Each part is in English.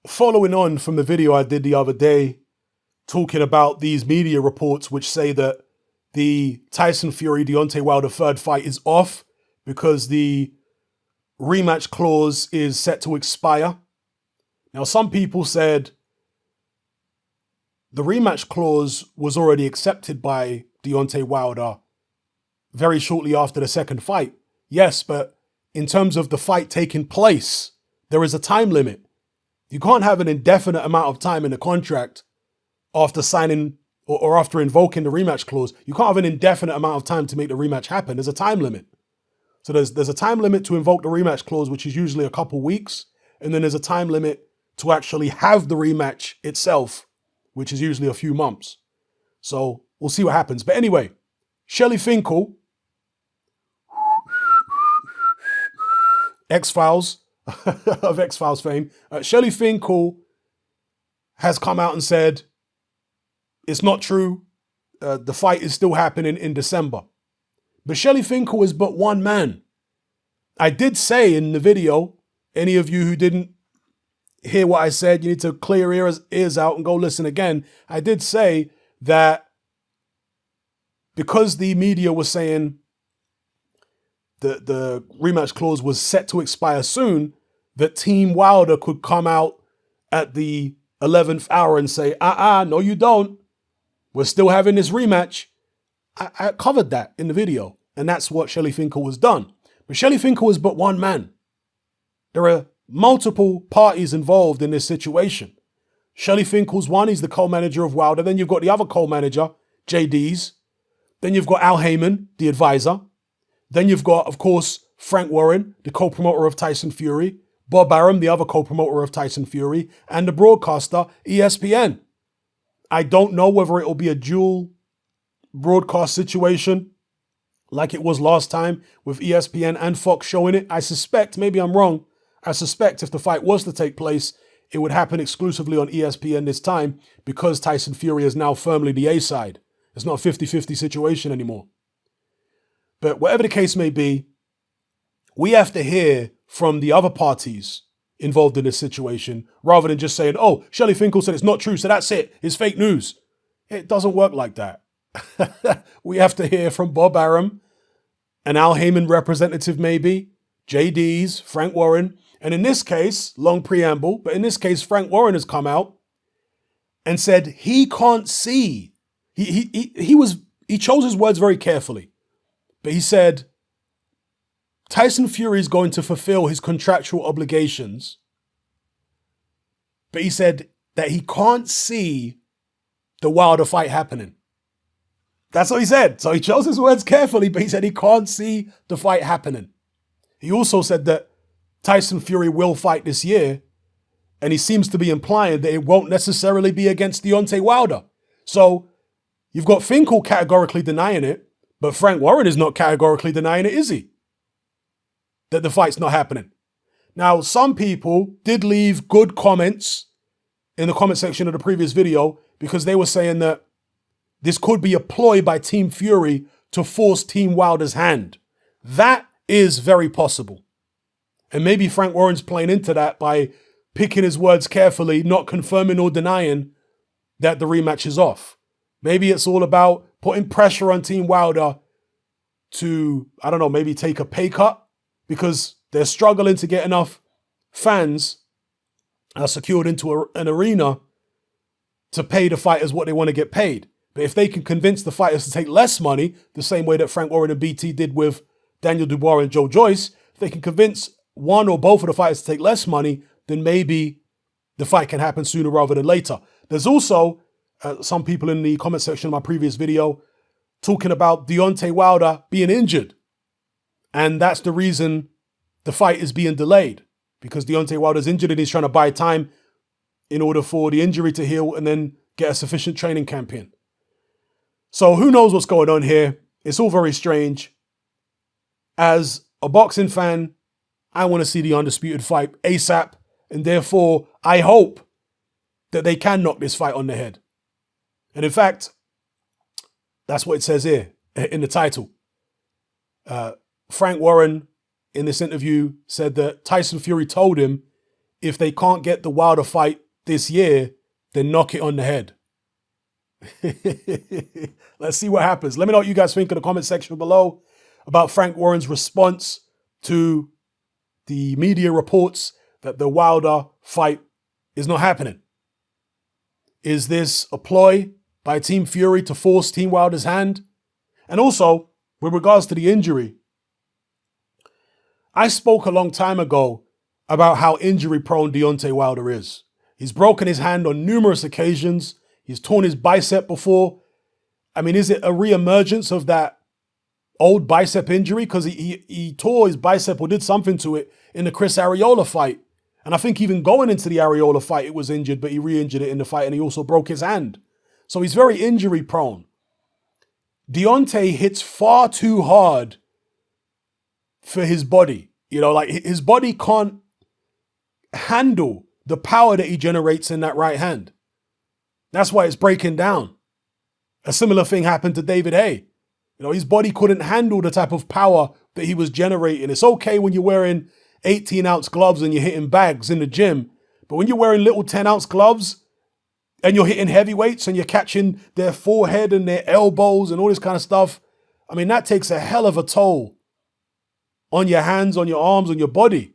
Following on from the video I did the other day, talking about these media reports which say that the Tyson Fury Deontay Wilder third fight is off because the rematch clause is set to expire. Now, some people said the rematch clause was already accepted by Deontay Wilder very shortly after the second fight. Yes, but in terms of the fight taking place, there is a time limit. You can't have an indefinite amount of time in a contract after signing or after invoking the rematch clause. You can't have an indefinite amount of time to make the rematch happen. There's a time limit. So there's a time limit to invoke the rematch clause, which is usually a couple weeks. And then there's a time limit to actually have the rematch itself, which is usually a few months. So we'll see what happens. But anyway, Shelly Finkel, X-Files, of X-Files fame, Shelly Finkel has come out and said it's not true. The fight is still happening in December. But Shelly Finkel is but one man. I did say in the video, any of you who didn't hear what I said, you need to clear your ears out and go listen again. I did say that because the media was saying the rematch clause was set to expire soon, that Team Wilder could come out at the 11th hour and say, no, you don't. We're still having this rematch. I covered that in the video, and that's what Shelly Finkel has done. But Shelly Finkel is but one man. There are multiple parties involved in this situation. Shelly Finkel's one, he's the co-manager of Wilder. Then you've got the other co-manager, JD's. Then you've got Al Heyman, the advisor. Then you've got, of course, Frank Warren, the co-promoter of Tyson Fury. Bob Arum, the other co-promoter of Tyson Fury. And the broadcaster, ESPN. I don't know whether it will be a dual broadcast situation like it was last time with ESPN and Fox showing it. I suspect, maybe I'm wrong, I suspect if the fight was to take place, it would happen exclusively on ESPN this time because Tyson Fury is now firmly the A side. It's not a 50-50 situation anymore. But whatever the case may be, we have to hear from the other parties involved in this situation rather than just saying, oh, Shelly Finkel said it's not true, so that's it. It's fake news. It doesn't work like that. We have to hear from Bob Arum, an Al Heyman representative maybe, JD's, Frank Warren. And in this case, long preamble, but in this case, Frank Warren has come out and said he can't see. He chose his words very carefully, but he said Tyson Fury is going to fulfill his contractual obligations, but he said that he can't see the Wilder fight happening. That's what he said. So he chose his words carefully, but he said he can't see the fight happening. He also said that Tyson Fury will fight this year, and he seems to be implying that it won't necessarily be against Deontay Wilder. So you've got Finkel categorically denying it, but Frank Warren is not categorically denying it, is he? That the fight's not happening. Now, some people did leave good comments in the comment section of the previous video because they were saying that this could be a ploy by Team Fury to force Team Wilder's hand. That is very possible. And maybe Frank Warren's playing into that by picking his words carefully, not confirming or denying that the rematch is off. Maybe it's all about putting pressure on Team Wilder to, I don't know, maybe take a pay cut because they're struggling to get enough fans secured into an arena to pay the fighters what they want to get paid. But if they can convince the fighters to take less money, the same way that Frank Warren and BT did with Daniel Dubois and Joe Joyce, if they can convince one or both of the fighters to take less money, then maybe the fight can happen sooner rather than later. There's also some people in the comment section of my previous video talking about Deontay Wilder being injured. And that's the reason the fight is being delayed, because Deontay Wilder's injured and he's trying to buy time in order for the injury to heal and then get a sufficient training camp in. So who knows what's going on here? It's all very strange. As a boxing fan, I want to see the undisputed fight ASAP, and therefore I hope that they can knock this fight on the head. And in fact, that's what it says here in the title. Frank Warren, in this interview, said that Tyson Fury told him if they can't get the Wilder fight this year, then knock it on the head. Let's see what happens. Let me know what you guys think in the comment section below about Frank Warren's response to the media reports that the Wilder fight is not happening. Is this a ploy by Team Fury to force Team Wilder's hand? And also, with regards to the injury, I spoke a long time ago about how injury-prone Deontay Wilder is. He's broken his hand on numerous occasions. He's torn his bicep before. I mean, is it a re-emergence of that old bicep injury? Because he tore his bicep or did something to it in the Chris Arreola fight. And I think even going into the Arreola fight, it was injured, but he re-injured it in the fight and he also broke his hand. So he's very injury-prone. Deontay hits far too hard for his body. You know, like his body can't handle the power that he generates in that right hand. That's why it's breaking down. A similar thing happened to David Haye. You know, his body couldn't handle the type of power that he was generating. It's okay when you're wearing 18-ounce gloves and you're hitting bags in the gym, but when you're wearing little 10-ounce gloves and you're hitting heavyweights and you're catching their forehead and their elbows and all this kind of stuff, I mean, that takes a hell of a toll on your hands, on your arms, on your body.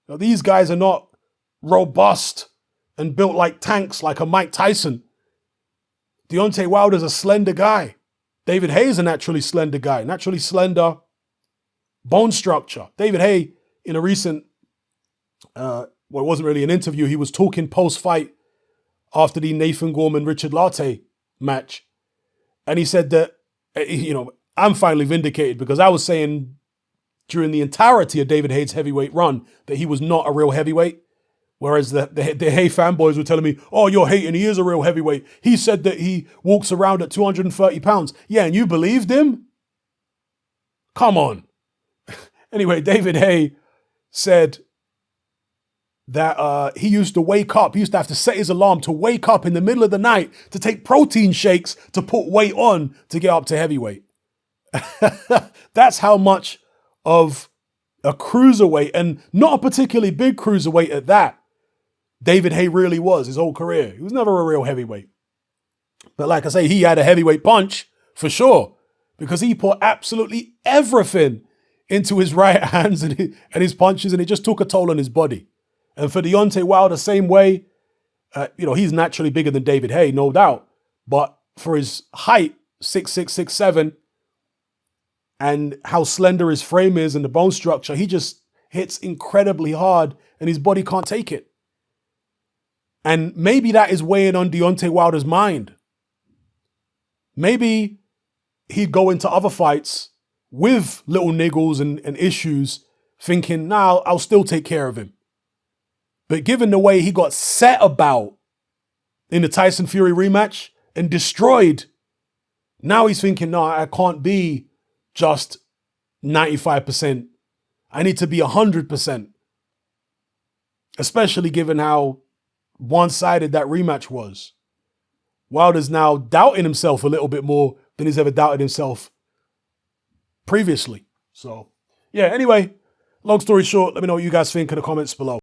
Now, these guys are not robust and built like tanks like a Mike Tyson. Deontay Wilder's a slender guy. David Haye is a naturally slender guy, naturally slender bone structure. David Haye, in a recent, well, it wasn't really an interview, he was talking post-fight after the Nathan Gorman-Richard Lartey match. And he said that, you know, I'm finally vindicated because I was saying during the entirety of David Haye's heavyweight run that he was not a real heavyweight. Whereas the Haye fanboys were telling me, oh, you're hating, he is a real heavyweight. He said that he walks around at 230 pounds. Yeah, and you believed him? Come on. Anyway, David Haye said that he used to wake up. He used to have to set his alarm to wake up in the middle of the night to take protein shakes to put weight on to get up to heavyweight. That's how much of a cruiserweight, and not a particularly big cruiserweight at that, David Haye really was his whole career. He was never a real heavyweight. But like I say, he had a heavyweight punch for sure because he put absolutely everything into his right hands and his punches, and it just took a toll on his body. And for Deontay Wilder, same way, you know, he's naturally bigger than David Haye, no doubt. But for his height, 6'6", 6'7", and how slender his frame is and the bone structure, he just hits incredibly hard and his body can't take it. And maybe that is weighing on Deontay Wilder's mind. Maybe he'd go into other fights with little niggles and issues thinking, nah, I'll still take care of him. But given the way he got set about in the Tyson Fury rematch and destroyed, now he's thinking, no, I can't be just 95%. I need to be 100%. Especially given how one-sided that rematch was. Wilder's now doubting himself a little bit more than he's ever doubted himself previously. So, yeah, anyway, long story short, let me know what you guys think in the comments below.